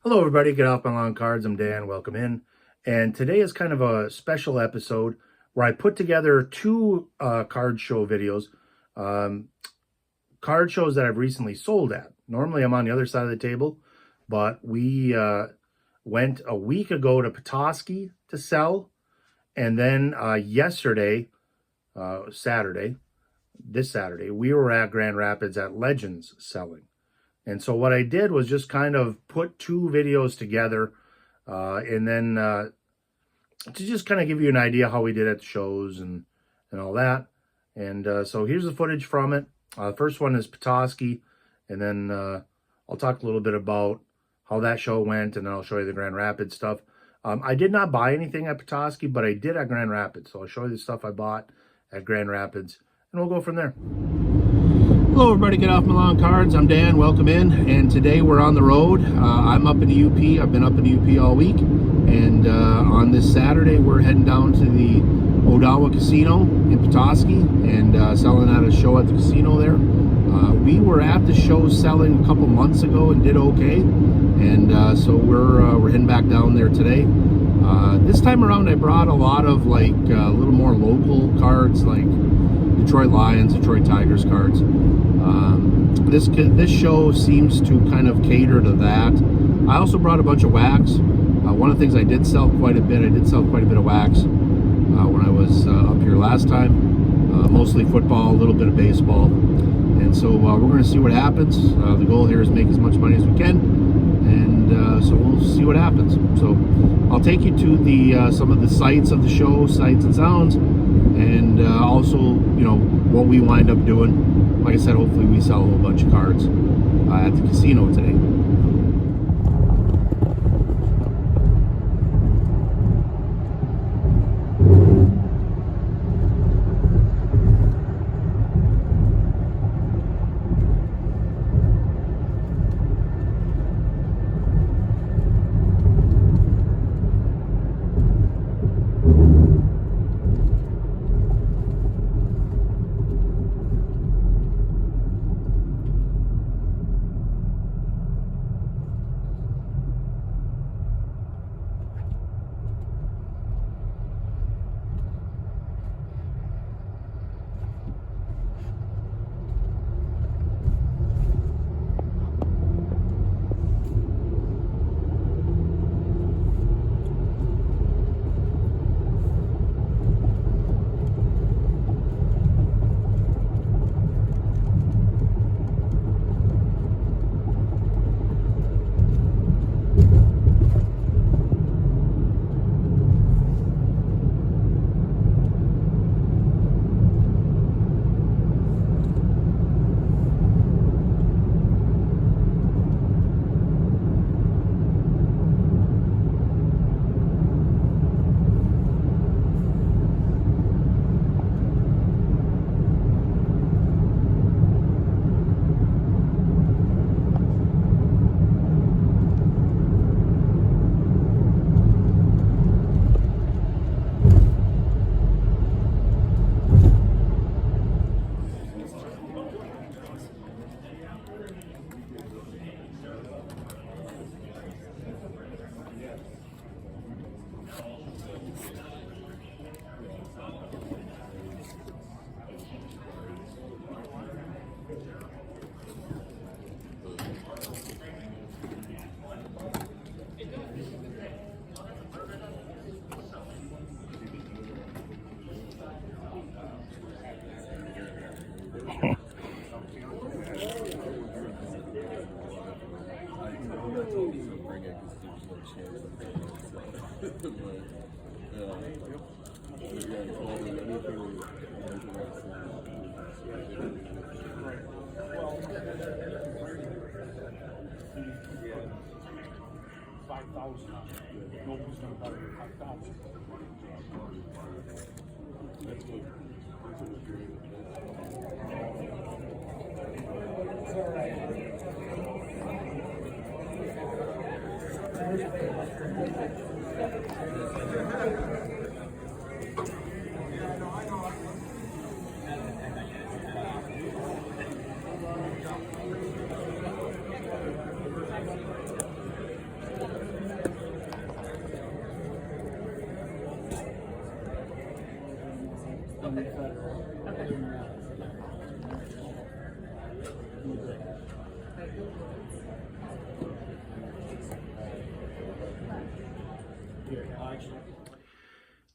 Hello, everybody. Get off my lawn cards. I'm Dan. Welcome in. And today is kind of a special episode where I put together two card show videos, um, card shows that I've recently sold at. Normally, I'm on the other side of the table, but we went a week ago to Petoskey to sell. And then yesterday, this Saturday, we were at Grand Rapids at Legends selling. And so what I did was just kind of put two videos together and then to just kind of give you an idea how we did at the shows and all that. And so here's the footage from it. The first one is Petoskey, and then I'll talk a little bit about how that show went, and then I'll show you the Grand Rapids stuff. I did not buy anything at Petoskey, but I did at Grand Rapids. So I'll show you the stuff I bought at Grand Rapids, and we'll go from there. Hello everybody, get off my lawn cards. I'm Dan, welcome in. And today we're on the road. I'm up in the UP. I've been up in the UP all week. And on this Saturday, we're heading down to the Odawa Casino in Petoskey and selling at a show at the casino there. We were at the show selling a couple months ago and did okay. And so we're heading back down there today. This time around, I brought a lot of like a little more local cards, like Detroit Lions, Detroit Tigers cards. This show seems to kind of cater to that. I also brought a bunch of wax. One of the things I did sell quite a bit. I did sell quite a bit of wax when I was up here last time. Mostly football, a little bit of baseball. And so we're going to see what happens. The goal here is make as much money as we can. And so we'll see what happens. So I'll take you to the some of the sights of the show, sights and sounds, and also, you know, what we wind up doing. Like I said, hopefully we sell a whole bunch of cards at the casino today.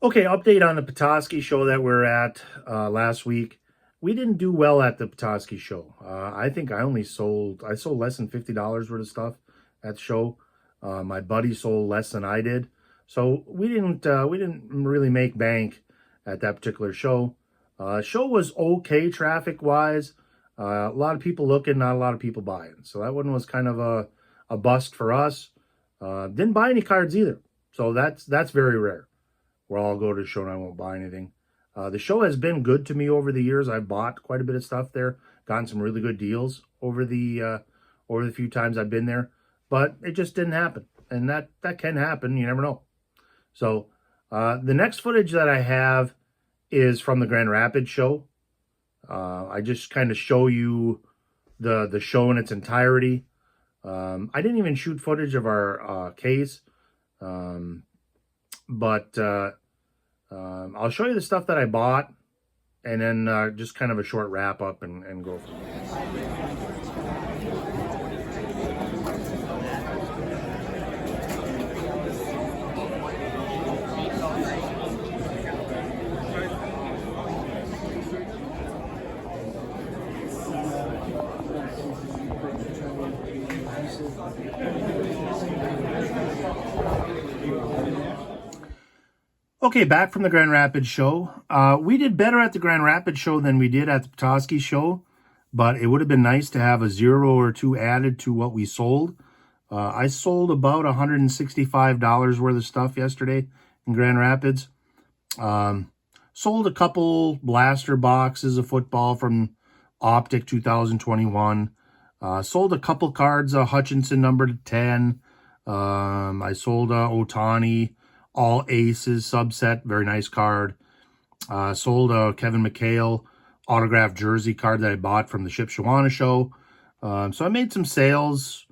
Okay, update on the Petoskey show that we're at last week. We didn't do well at the Petoskey show. I think I sold less than $50 worth of stuff at the show. My buddy sold less than I did, so we didn't really make bank at that particular show. Show was okay traffic wise. A lot of people looking, not a lot of people buying. So that one was kind of a bust for us. Didn't buy any cards either, so that's very rare where I'll go to the show and I won't buy anything. The show has been good to me over the years. I've bought quite a bit of stuff there, gotten some really good deals over the few times I've been there, but it just didn't happen, and that can happen. You never know. So the next footage that I have is from the Grand Rapids show. I just kind of show you the show in its entirety. I didn't even shoot footage of our case, but I'll show you the stuff that I bought, and then just kind of a short wrap up and go from there. Okay, back from the Grand Rapids show. We did better at the Grand Rapids show than we did at the Petoskey show, but it would have been nice to have a 0 or 2 added to what we sold. I sold about $165 worth of stuff yesterday in Grand Rapids. Sold a couple blaster boxes of football from Optic 2021. Sold a couple cards, Hutchinson numbered 10. I sold Otani all aces subset, very nice card. Sold a Kevin McHale autographed jersey card that I bought from the Shipshewana show. So I made some sales,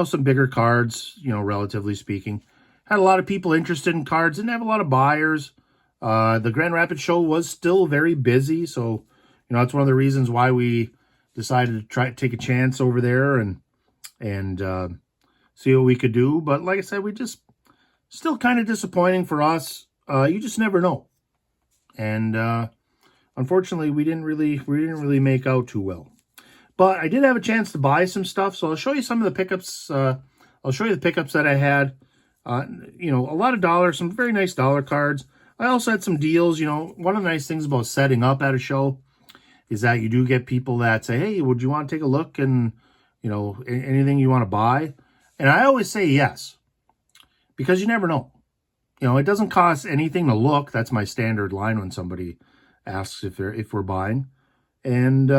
some bigger cards, relatively speaking. Had a lot of people interested in cards, didn't have a lot of buyers. The Grand Rapids show was still very busy, so that's one of the reasons why we decided to try to take a chance over there and see what we could do. But like I said, we just still kind of disappointing for us. You just never know, and unfortunately, we didn't really make out too well. But I did have a chance to buy some stuff, so I'll show you some of the pickups. I'll show you the pickups that I had. A lot of dollars, some very nice dollar cards. I also had some deals. One of the nice things about setting up at a show is that you do get people that say, hey, would you want to take a look and, anything you want to buy? And I always say yes, because you never know. It doesn't cost anything to look. That's my standard line when somebody asks if we're buying. And,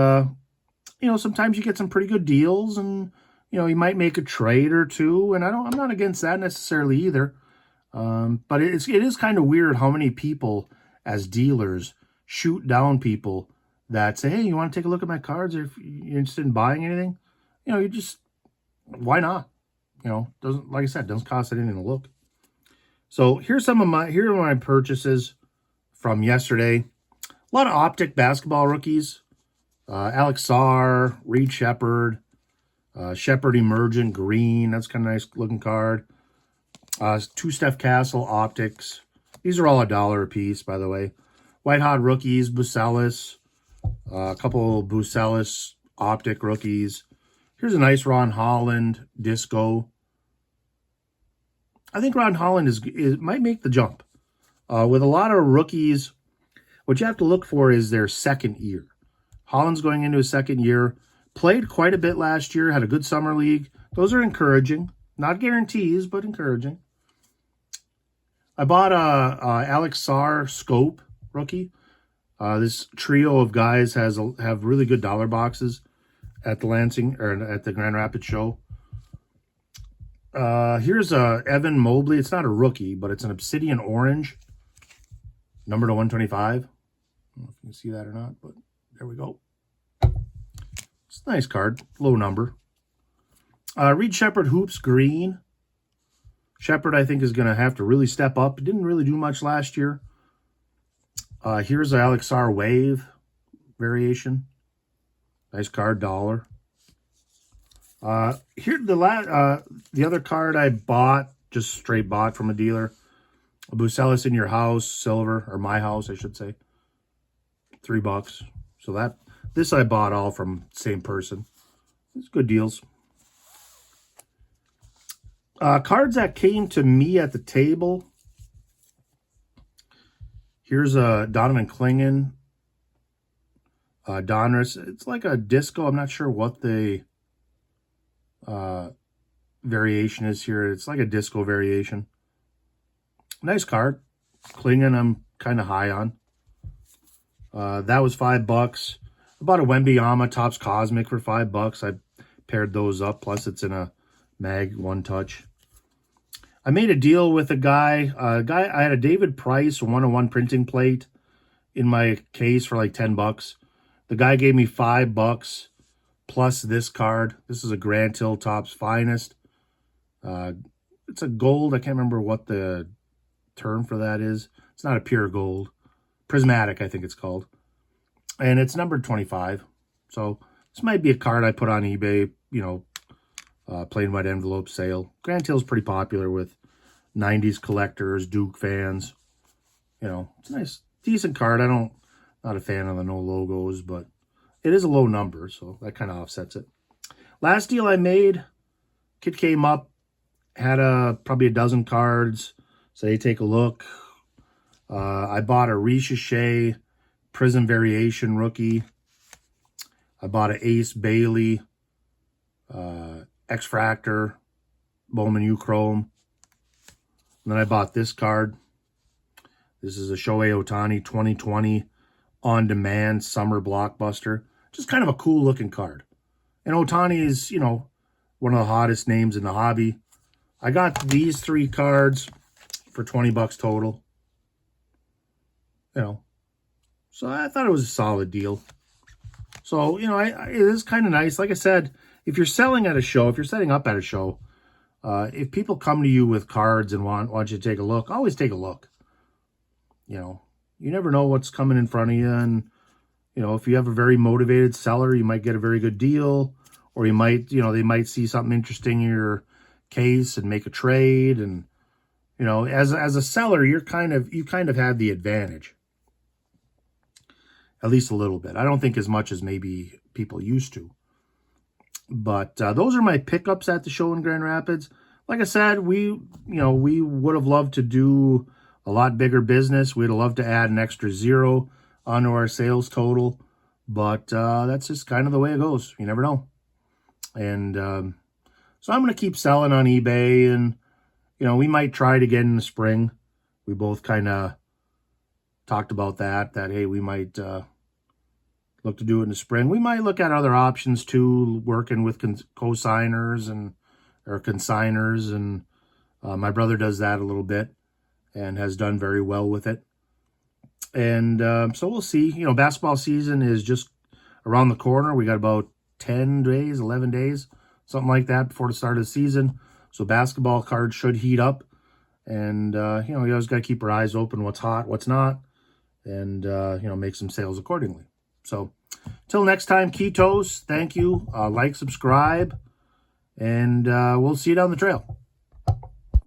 sometimes you get some pretty good deals and, you might make a trade or two. And I'm not against that necessarily either. But it is kind of weird how many people as dealers shoot down people that say, hey, you want to take a look at my cards, or if you're interested in buying anything? Why not? Doesn't, like I said, doesn't cost anything to look. So here are my purchases from yesterday. A lot of Optic basketball rookies. Alex Sarr, Reed Shepard, Shepard Emergent Green. That's kind of nice looking card. 2 Steph Castle Optics. These are all $1 a piece, by the way. White Hot rookies, Bucelis. A couple Bucelis Optic rookies. Here's a nice Ron Holland Disco. I think Ron Holland might make the jump. With a lot of rookies, what you have to look for is their second year. Holland's going into his second year. Played quite a bit last year. Had a good summer league. Those are encouraging. Not guarantees, but encouraging. I bought a Alex Sarr Scope rookie. This trio of guys have really good dollar boxes at the Lansing or at the Grand Rapids show. Here's a Evan Mobley. It's not a rookie, but it's an Obsidian Orange, number to 125. I don't know if you can see that or not, but there we go. It's a nice card, low number. Reed Shepard Hoops Green. Shepard, I think, is going to have to really step up. He didn't really do much last year. Here's the Alex Sarr Wave variation. Nice card, $1. Here the other card I bought, just straight bought from a dealer. A Bucelis in your house, silver, or my house, I should say. $3. So this I bought all from same person. It's good deals. Cards that came to me at the table. Here's a Donovan Clingan. Donruss. It's like a disco. I'm not sure what the variation is here. It's like a disco variation. Nice card. Clingan, I'm kind of high on. That was $5. I bought a Wembanyama Topps Cosmic for $5. I paired those up. Plus, it's in a mag one touch. I made a deal with a guy. I had a David Price 101 printing plate in my case for like $10. The guy gave me $5 plus this card. This is a Grand Hill Topps Finest. It's a gold. I can't remember what the term for that is. It's not a pure gold. Prismatic, I think it's called. And it's numbered 25. So this might be a card I put on eBay, you know, plain white envelope sale. Grand Hill's pretty popular with 90s collectors, Duke fans. You know, it's a nice, decent card. Not a fan of the no logos, but it is a low number, so that kind of offsets it. Last deal I made, kid came up, had probably a dozen cards. So they take a look. I bought a Ricochet Prism Variation rookie. I bought an Ace Bailey X-Fractor Bowman U-Chrome. And then I bought this card. This is a Shohei Ohtani 2020 on-demand summer blockbuster. Just kind of a cool looking card. And Ohtani is, you know, one of the hottest names in the hobby. I got these 3 cards for $20 total. You know, so I thought it was a solid deal. So, you know, it is kind of nice. Like I said, if you're selling at a show, if you're setting up at a show, if people come to you with cards and want you to take a look, always take a look. You know, you never know what's coming in front of you. And, you know, if you have a very motivated seller, you might get a very good deal. Or you might, you know, they might see something interesting in your case and make a trade. And, you know, as a seller, you kind of have the advantage. At least a little bit. I don't think as much as maybe people used to. But those are my pickups at the show in Grand Rapids. Like I said, we would have loved to do a lot bigger business. We'd have loved to add an extra 0 onto our sales total. But that's just kind of the way it goes. You never know. And so I'm going to keep selling on eBay. And, you know, we might try it again in the spring. We both kind of talked about that, hey, we might look to do it in the spring. We might look at other options too, working with co-signers or consigners. And my brother does that a little bit and has done very well with it. And so we'll see. You know, basketball season is just around the corner. We got about 10 days, 11 days, something like that before the start of the season. So basketball cards should heat up. And, you know, you always got to keep your eyes open, what's hot, what's not. And, you know, make some sales accordingly. So, till next time, Ketos, thank you. Like, subscribe, and we'll see you down the trail.